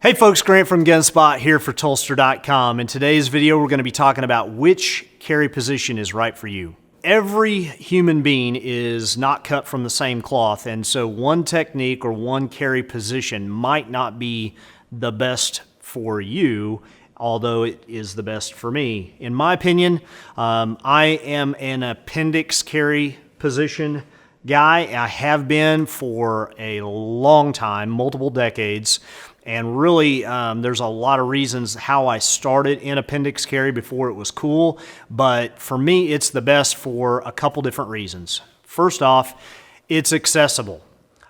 Hey folks, Grant from Gunspot here for Tulster.com. In today's video, we're going to be talking about which carry position is right for you. Every human being is not cut from the same cloth, and so one technique or one carry position might not be the best for you, although it is the best for me. In my opinion, I am an appendix carry position guy. I have been for a long time, multiple decades. And really, there's a lot of reasons how I started in appendix carry before it was cool. But for me, it's the best for a couple different reasons. First off, it's accessible.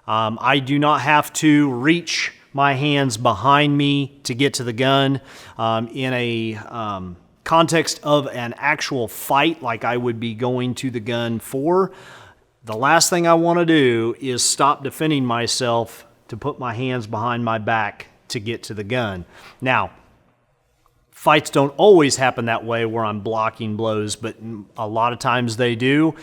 I do not have to reach my hands behind me to get to the gun. In a context of an actual fight like I would be going to the gun for, the last thing I want to do is stop defending myself to put my hands behind my back to get to the gun. Now, fights don't always happen that way where I'm blocking blows, but a lot of times they do.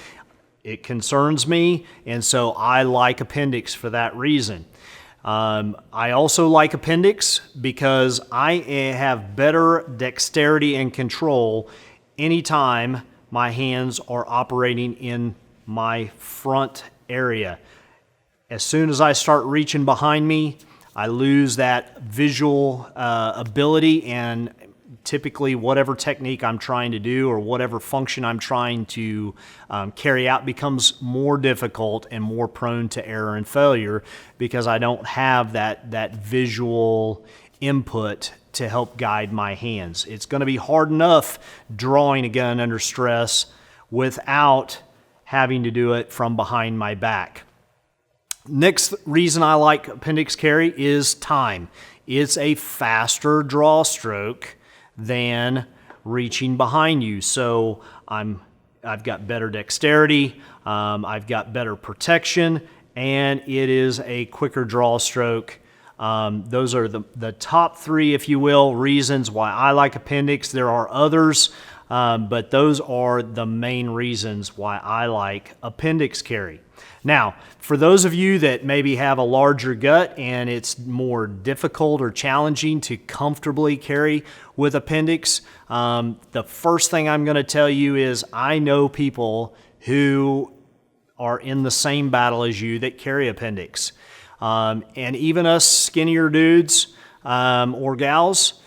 It concerns me, and so I like appendix for that reason. I also like appendix because I have better dexterity and control anytime my hands are operating in my front area. As soon as I start reaching behind me, I lose that visual ability, and typically whatever technique I'm trying to do or whatever function I'm trying to carry out becomes more difficult and more prone to error and failure because I don't have that visual input to help guide my hands. It's going to be hard enough drawing a gun under stress without having to do it from behind my back. Next reason I like appendix carry is time. It's a faster draw stroke than reaching behind you. So I've got better dexterity, I've got better protection, and it is a quicker draw stroke. Those are the top three, if you will, reasons why I like appendix. There are others, but those are the main reasons why I like appendix carry. Now, for those of you that maybe have a larger gut and it's more difficult or challenging to comfortably carry with appendix, the first thing I'm going to tell you is I know people who are in the same battle as you that carry appendix. And even us skinnier dudes or gals,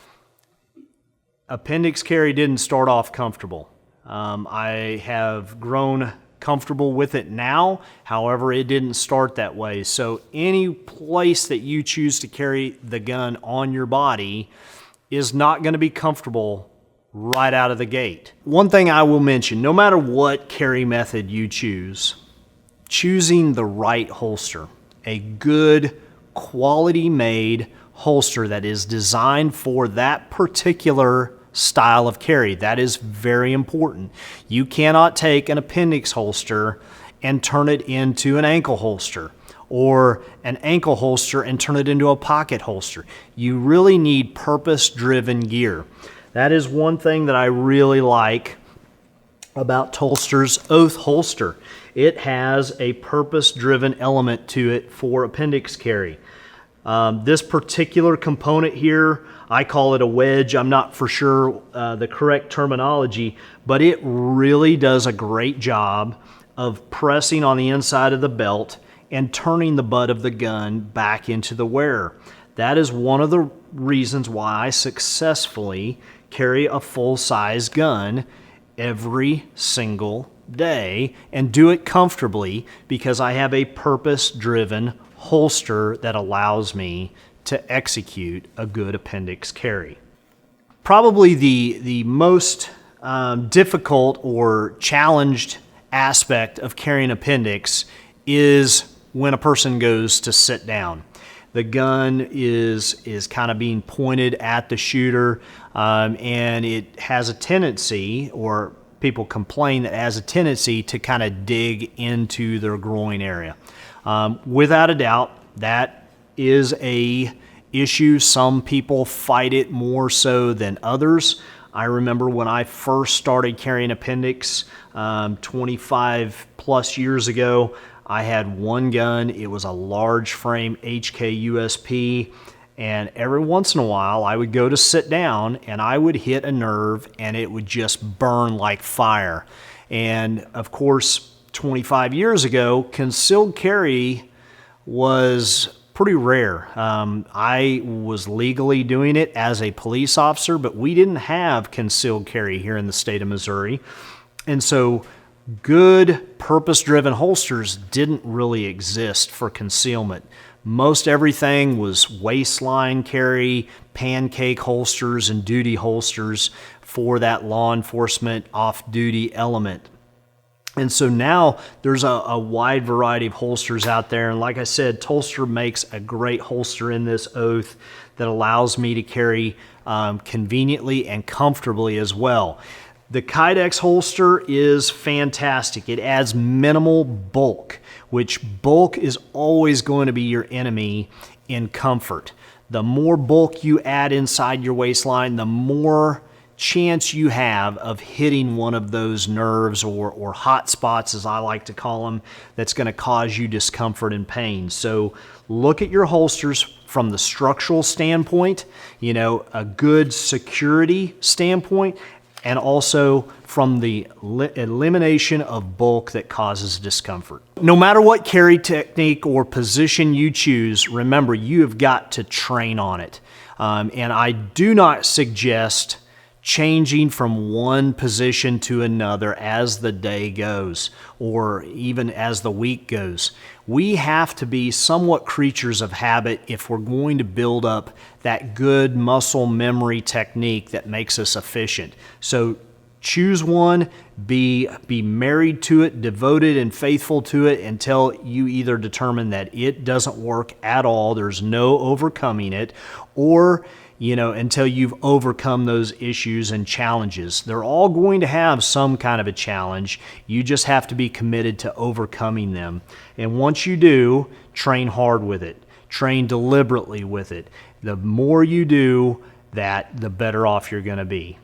appendix carry didn't start off comfortable. I have grown comfortable with it now. However, it didn't start that way. So any place that you choose to carry the gun on your body is not going to be comfortable right out of the gate. One thing I will mention, no matter what carry method you choose, choosing the right holster, a good quality made holster that is designed for that particular style of carry. That is very important. You cannot take an appendix holster and turn it into an ankle holster, or an ankle holster and turn it into a pocket holster. You really need purpose-driven gear. That is one thing that I really like about Tulster's OATH Holster. It has a purpose-driven element to it for appendix carry. This particular component here, I call it a wedge. I'm not for sure the correct terminology, but it really does a great job of pressing on the inside of the belt and turning the butt of the gun back into the wearer. That is one of the reasons why I successfully carry a full-size gun every single day and do it comfortably because I have a purpose-driven holster that allows me to execute a good appendix carry. Probably the most difficult or challenged aspect of carrying appendix is when a person goes to sit down. The gun is kind of being pointed at the shooter, and it has a tendency, or people complain that it has a tendency to kind of dig into their groin area. Without a doubt, that is a issue. Some people fight it more so than others. I remember when I first started carrying appendix 25 plus years ago, I had one gun. It was a large frame HK USP, And every once in a while, I would go to sit down and I would hit a nerve and it would just burn like fire. And of course, 25 years ago, concealed carry was pretty rare. I was legally doing it as a police officer, but we didn't have concealed carry here in the state of Missouri. And so good purpose-driven holsters didn't really exist for concealment. Most everything was waistline carry, pancake holsters, and duty holsters for that law enforcement off-duty element. And so now there's a wide variety of holsters out there. And like I said, Tulster makes a great holster in this oath that allows me to carry conveniently and comfortably as well. The Kydex holster is fantastic. It adds minimal bulk, which bulk is always going to be your enemy in comfort. The more bulk you add inside your waistline, the more chance you have of hitting one of those nerves or hot spots, as I like to call them, that's going to cause you discomfort and pain. So look at your holsters from the structural standpoint, a good security standpoint, and also from the elimination of bulk that causes discomfort. No matter what carry technique or position you choose, remember, you have got to train on it. And I do not suggest changing from one position to another as the day goes or even as the week goes. We have to be somewhat creatures of habit if we're going to build up that good muscle memory technique that makes us efficient. So choose one, be married to it, devoted and faithful to it until you either determine that it doesn't work at all, there's no overcoming it, or until you've overcome those issues and challenges. They're all going to have some kind of a challenge. You just have to be committed to overcoming them. And once you do, train hard with it. Train deliberately with it. The more you do that, the better off you're going to be.